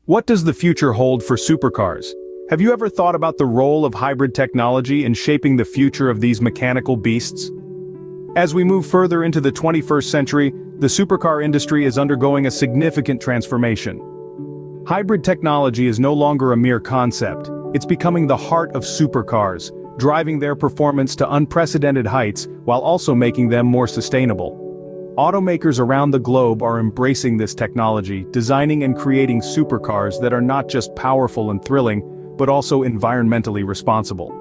What does the future hold for supercars? Have you ever thought about the role of hybrid technology in shaping the future of these mechanical beasts? As we move further into the 21st century, the supercar industry is undergoing a significant transformation. Hybrid technology is no longer a mere concept, it's becoming the heart of supercars, driving their performance to unprecedented heights while also making them more sustainable. Automakers around the globe are embracing this technology, designing and creating supercars that are not just powerful and thrilling, but also environmentally responsible.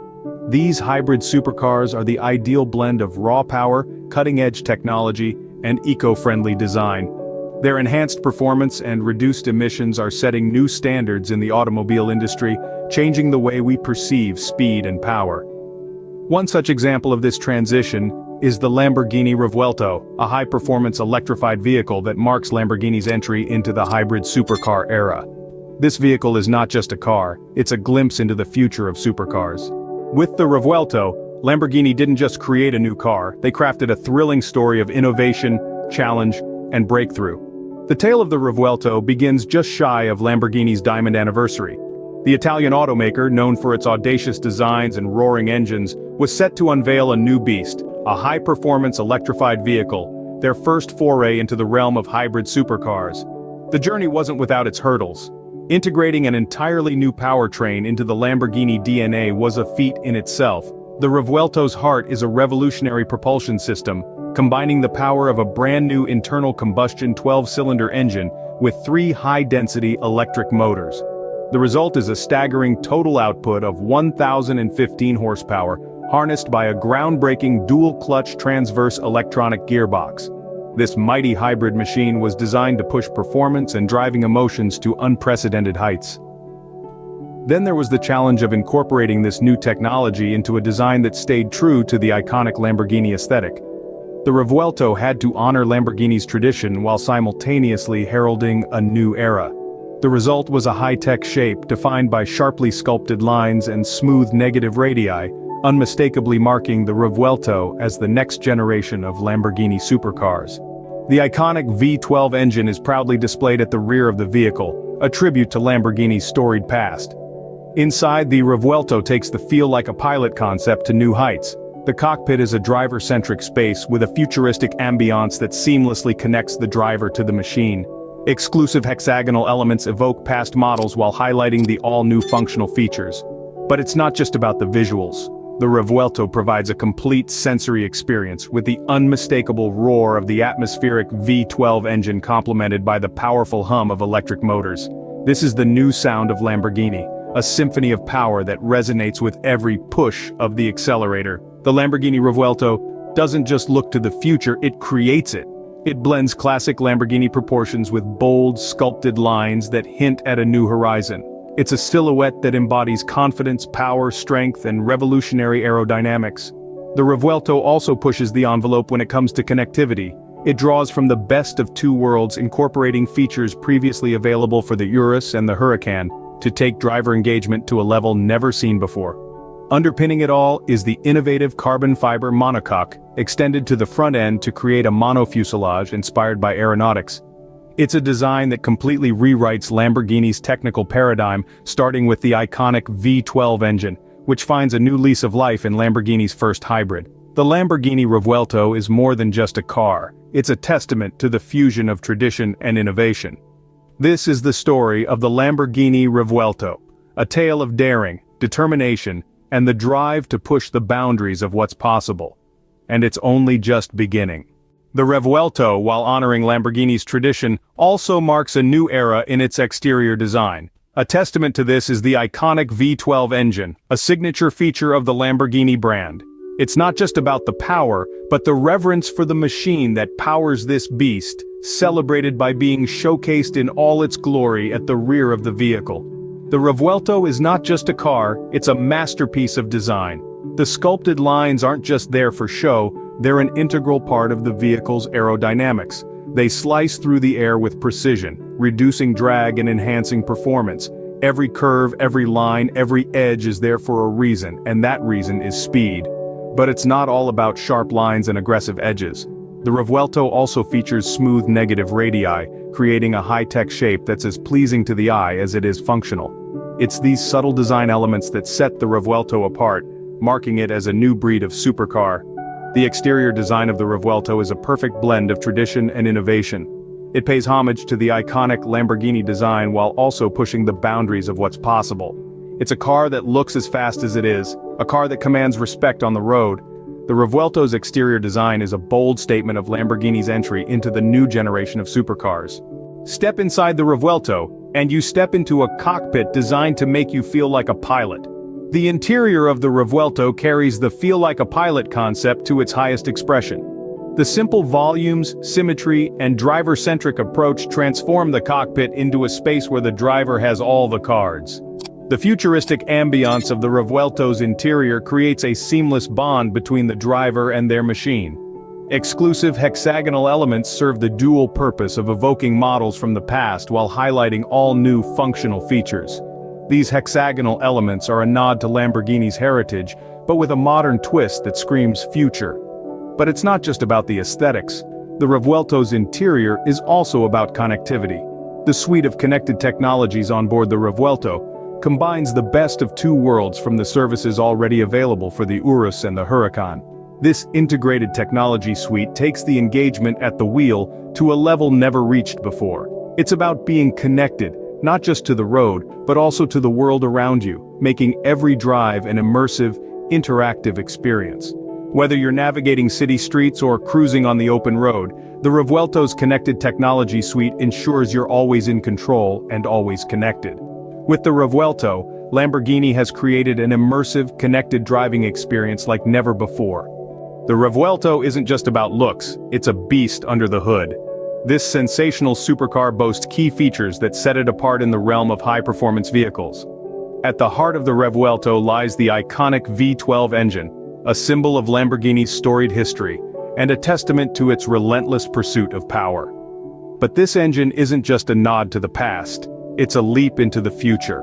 These hybrid supercars are the ideal blend of raw power, cutting-edge technology, and eco-friendly design. Their enhanced performance and reduced emissions are setting new standards in the automobile industry, changing the way we perceive speed and power. One such example of this transition is the Lamborghini Revuelto, a high-performance electrified vehicle that marks Lamborghini's entry into the hybrid supercar era. This vehicle is not just a car, it's a glimpse into the future of supercars. With the Revuelto, Lamborghini didn't just create a new car, they crafted a thrilling story of innovation, challenge, and breakthrough. The tale of the Revuelto begins just shy of Lamborghini's diamond anniversary. The Italian automaker, known for its audacious designs and roaring engines, was set to unveil a new beast, a high-performance electrified vehicle, their first foray into the realm of hybrid supercars. The journey wasn't without its hurdles. Integrating an entirely new powertrain into the Lamborghini DNA was a feat in itself. The Revuelto's heart is a revolutionary propulsion system, combining the power of a brand-new internal combustion 12-cylinder engine with 3 high-density electric motors. The result is a staggering total output of 1,015 horsepower, harnessed by a groundbreaking dual-clutch transverse electronic gearbox. This mighty hybrid machine was designed to push performance and driving emotions to unprecedented heights. Then there was the challenge of incorporating this new technology into a design that stayed true to the iconic Lamborghini aesthetic. The Revuelto had to honor Lamborghini's tradition while simultaneously heralding a new era. The result was a high-tech shape defined by sharply sculpted lines and smooth negative radii, unmistakably marking the Revuelto as the next generation of Lamborghini supercars. The iconic V12 engine is proudly displayed at the rear of the vehicle, a tribute to Lamborghini's storied past. Inside, the Revuelto takes the feel like a pilot concept to new heights. The cockpit is a driver-centric space with a futuristic ambiance that seamlessly connects the driver to the machine. Exclusive hexagonal elements evoke past models while highlighting the all-new functional features. But it's not just about the visuals. The Revuelto provides a complete sensory experience with the unmistakable roar of the atmospheric V12 engine complemented by the powerful hum of electric motors. This is the new sound of Lamborghini, a symphony of power that resonates with every push of the accelerator. The Lamborghini Revuelto doesn't just look to the future, it creates it. It blends classic Lamborghini proportions with bold, sculpted lines that hint at a new horizon. It's a silhouette that embodies confidence, power, strength, and revolutionary aerodynamics. The Revuelto also pushes the envelope when it comes to connectivity. It draws from the best of 2 worlds, incorporating features previously available for the Urus and the Huracan, to take driver engagement to a level never seen before. Underpinning it all is the innovative carbon fiber monocoque, extended to the front end to create a monofuselage inspired by aeronautics. It's a design that completely rewrites Lamborghini's technical paradigm, starting with the iconic V12 engine, which finds a new lease of life in Lamborghini's first hybrid. The Lamborghini Revuelto is more than just a car, it's a testament to the fusion of tradition and innovation. This is the story of the Lamborghini Revuelto, a tale of daring, determination, and the drive to push the boundaries of what's possible. And it's only just beginning. The Revuelto, while honoring Lamborghini's tradition, also marks a new era in its exterior design. A testament to this is the iconic V12 engine, a signature feature of the Lamborghini brand. It's not just about the power, but the reverence for the machine that powers this beast, celebrated by being showcased in all its glory at the rear of the vehicle. The Revuelto is not just a car, it's a masterpiece of design. The sculpted lines aren't just there for show, they're an integral part of the vehicle's aerodynamics. They slice through the air with precision, reducing drag and enhancing performance. Every curve, every line, every edge is there for a reason, and that reason is speed. But it's not all about sharp lines and aggressive edges. The Revuelto also features smooth negative radii, creating a high-tech shape that's as pleasing to the eye as it is functional. It's these subtle design elements that set the Revuelto apart, marking it as a new breed of supercar. The exterior design of the Revuelto is a perfect blend of tradition and innovation. It pays homage to the iconic Lamborghini design while also pushing the boundaries of what's possible. It's a car that looks as fast as it is, a car that commands respect on the road. The Revuelto's exterior design is a bold statement of Lamborghini's entry into the new generation of supercars. Step inside the Revuelto, and you step into a cockpit designed to make you feel like a pilot. The interior of the Revuelto carries the feel-like-a-pilot concept to its highest expression. The simple volumes, symmetry, and driver-centric approach transform the cockpit into a space where the driver has all the cards. The futuristic ambiance of the Revuelto's interior creates a seamless bond between the driver and their machine. Exclusive hexagonal elements serve the dual purpose of evoking models from the past while highlighting all new functional features. These hexagonal elements are a nod to Lamborghini's heritage, but with a modern twist that screams future. But it's not just about the aesthetics. The Revuelto's interior is also about connectivity. The suite of connected technologies on board the Revuelto combines the best of two worlds from the services already available for the Urus and the Huracan. This integrated technology suite takes the engagement at the wheel to a level never reached before. It's about being connected, not just to the road, but also to the world around you, making every drive an immersive, interactive experience. Whether you're navigating city streets or cruising on the open road, the Revuelto's connected technology suite ensures you're always in control and always connected. With the Revuelto, Lamborghini has created an immersive, connected driving experience like never before. The Revuelto isn't just about looks, it's a beast under the hood. This sensational supercar boasts key features that set it apart in the realm of high-performance vehicles. At the heart of the Revuelto lies the iconic V12 engine, a symbol of Lamborghini's storied history, and a testament to its relentless pursuit of power. But this engine isn't just a nod to the past, it's a leap into the future.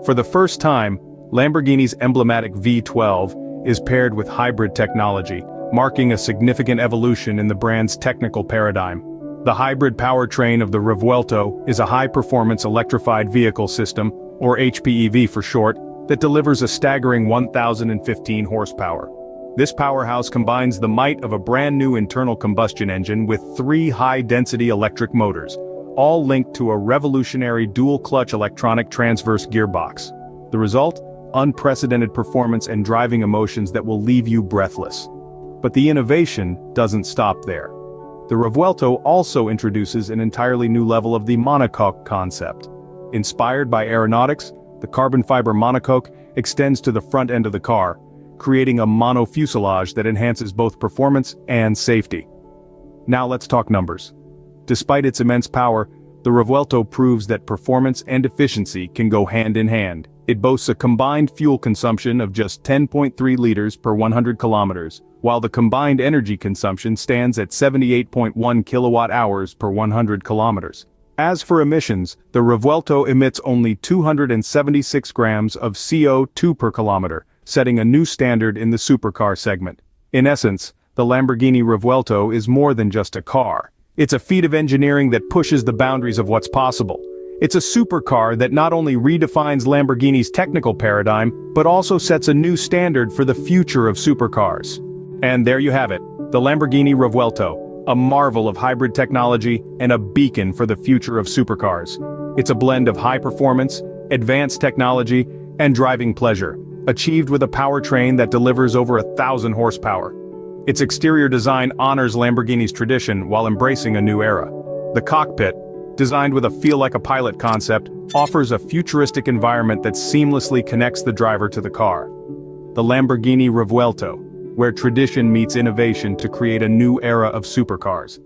For the first time, Lamborghini's emblematic V12 is paired with hybrid technology, marking a significant evolution in the brand's technical paradigm. The hybrid powertrain of the Revuelto is a high-performance electrified vehicle system, or HPEV for short, that delivers a staggering 1,015 horsepower. This powerhouse combines the might of a brand-new internal combustion engine with 3 high-density electric motors, all linked to a revolutionary dual-clutch electronic transverse gearbox. The result? Unprecedented performance and driving emotions that will leave you breathless. But the innovation doesn't stop there. The Revuelto also introduces an entirely new level of the monocoque concept. Inspired by aeronautics, the carbon fiber monocoque extends to the front end of the car, creating a monofuselage that enhances both performance and safety. Now let's talk numbers. Despite its immense power, the Revuelto proves that performance and efficiency can go hand in hand. It boasts a combined fuel consumption of just 10.3 liters per 100 kilometers, while the combined energy consumption stands at 78.1 kilowatt-hours per 100 kilometers. As for emissions, the Revuelto emits only 276 grams of CO2 per kilometer, setting a new standard in the supercar segment. In essence, the Lamborghini Revuelto is more than just a car. It's a feat of engineering that pushes the boundaries of what's possible. It's a supercar that not only redefines Lamborghini's technical paradigm, but also sets a new standard for the future of supercars. And there you have it, the Lamborghini Revuelto, a marvel of hybrid technology and a beacon for the future of supercars. It's a blend of high performance, advanced technology, and driving pleasure, achieved with a powertrain that delivers over 1,000 horsepower. Its exterior design honors Lamborghini's tradition while embracing a new era. The cockpit, designed with a feel-like-a-pilot concept, offers a futuristic environment that seamlessly connects the driver to the car. The Lamborghini Revuelto, where tradition meets innovation to create a new era of supercars.